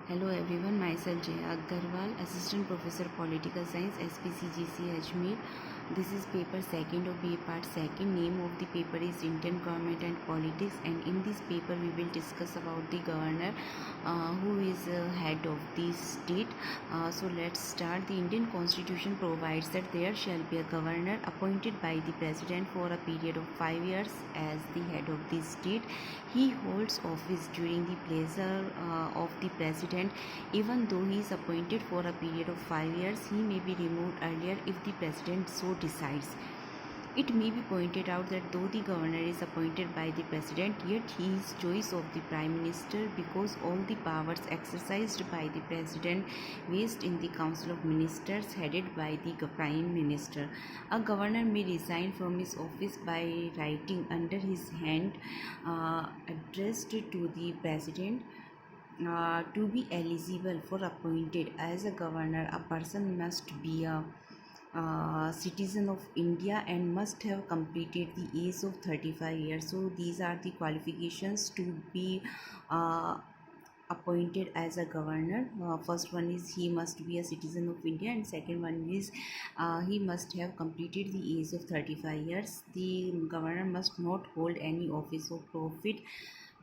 Hello everyone, myself Jaya Agarwal, Assistant Professor Political Science, SPCGC Ajmer. This is paper second of BA part second. Name of the paper is Indian Government and Politics, and in this paper we will discuss about the governor who is head of the state. So let's start. The Indian Constitution provides that there shall be a governor appointed by the president for a period of 5 years as the head of the state. He holds office during the pleasure of the president. Even though he is appointed for a period of 5 years, he may be removed earlier if the president so decides. It may be pointed out that though the governor is appointed by the president, yet he is choice of the prime minister, because all the powers exercised by the president vest in the council of ministers headed by the prime minister. A governor may resign from his office by writing under his hand addressed to the president. To be eligible for appointed as a governor, a person must be a citizen of India and must have completed the age of 35 years. So these are the qualifications to be uh, appointed as a governor. First one is he must be a citizen of India, and second one is he must have completed the age of 35 years. The governor must not hold any office of profit.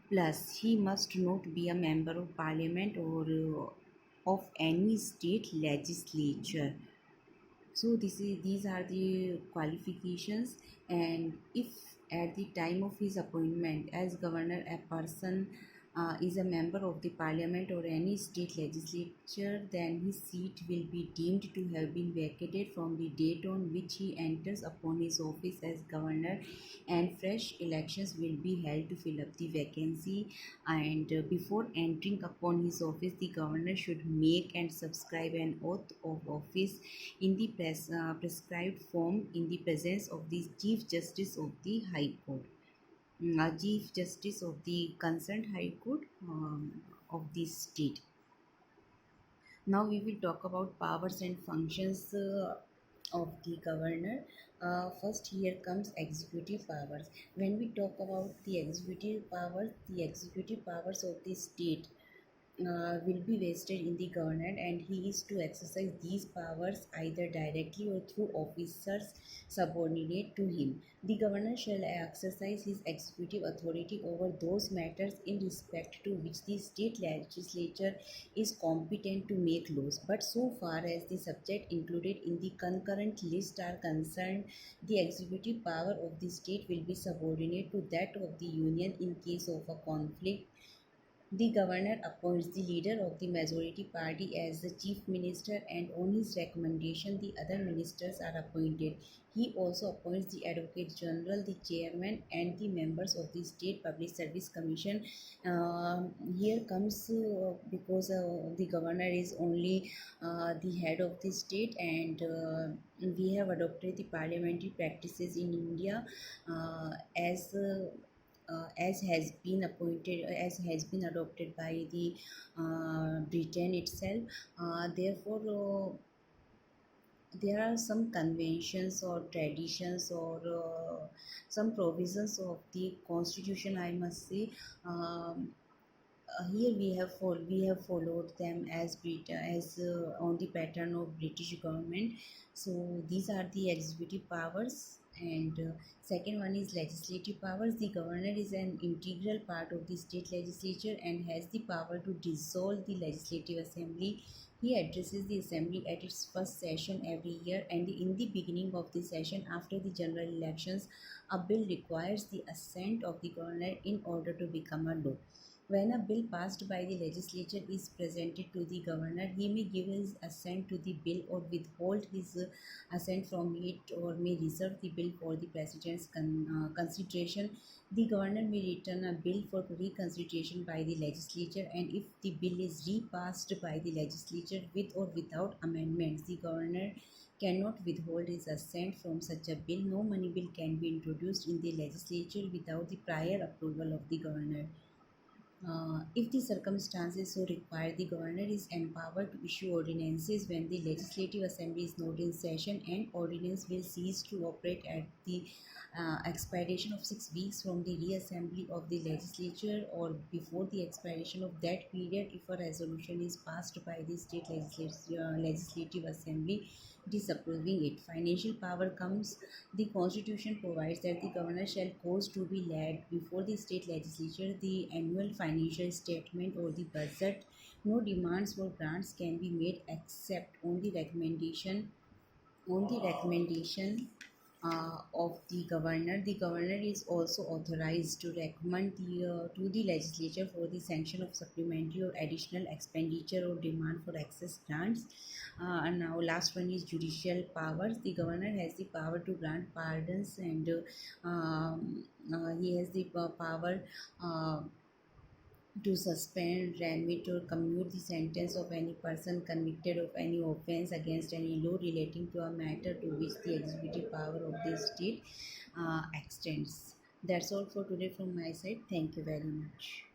Plus, he must not be a member of parliament or of any state legislature. So these are the qualifications. And if at the time of his appointment as governor a person is a member of the parliament or any state legislature, then his seat will be deemed to have been vacated from the date on which he enters upon his office as governor, and fresh elections will be held to fill up the vacancy. And before entering upon his office, the governor should make and subscribe an oath of office in the prescribed form in the presence of the Chief Justice of the High Court, Chief Justice of the concerned High Court of the state. Now we will talk about powers and functions of the governor. First, here comes executive powers. When we talk about the executive powers of the state will be vested in the governor, and he is to exercise these powers either directly or through officers subordinate to him. The governor shall exercise his executive authority over those matters in respect to which the state legislature is competent to make laws, but so far as the subject included in the concurrent list are concerned, the executive power of the state will be subordinate to that of the union in case of a conflict. The governor appoints the leader of the majority party as the chief minister, and on his recommendation, the other ministers are appointed. He also appoints the Advocate General, the chairman, and the members of the State Public Service Commission. Here comes because the governor is only the head of the state, and we have adopted the parliamentary practices in India as has been adopted by the Britain itself. Therefore, there are some conventions or traditions or some provisions of the constitution, I must say. Here we have followed them as on the pattern of British government. So these are the executive powers, and second one is legislative powers. The governor is an integral part of the state legislature and has the power to dissolve the legislative assembly. He addresses the assembly at its first session every year, and in the beginning of the session after the general elections, a bill requires the assent of the governor in order to become a law. When a bill passed by the legislature is presented to the governor, he may give his assent to the bill or withhold his assent from it, or may reserve the bill for the president's consideration. The governor may return a bill for reconsideration by the legislature, and if the bill is repassed by the legislature with or without amendments, the governor cannot withhold his assent from such a bill. No money bill can be introduced in the legislature without the prior approval of the governor. If the circumstances so require, the governor is empowered to issue ordinances when the legislative assembly is not in session, and ordinance will cease to operate at the expiration of 6 weeks from the reassembly of the legislature or before the expiration of that period, if a resolution is passed by the state legislative assembly disapproving it. Financial power comes. The constitution provides that the governor shall cause to be laid before the state legislature the annual financial statement or the budget. No demands for grants can be made except on the recommendation of the governor. The governor is also authorized to recommend to the legislature for the sanction of supplementary or additional expenditure or demand for excess grants. And now last one is judicial powers. The governor has the power to grant pardons and he has the power to suspend, remit, or commute the sentence of any person convicted of any offence against any law relating to a matter to which the executive power of the state extends. That's all for today from my side. Thank you very much.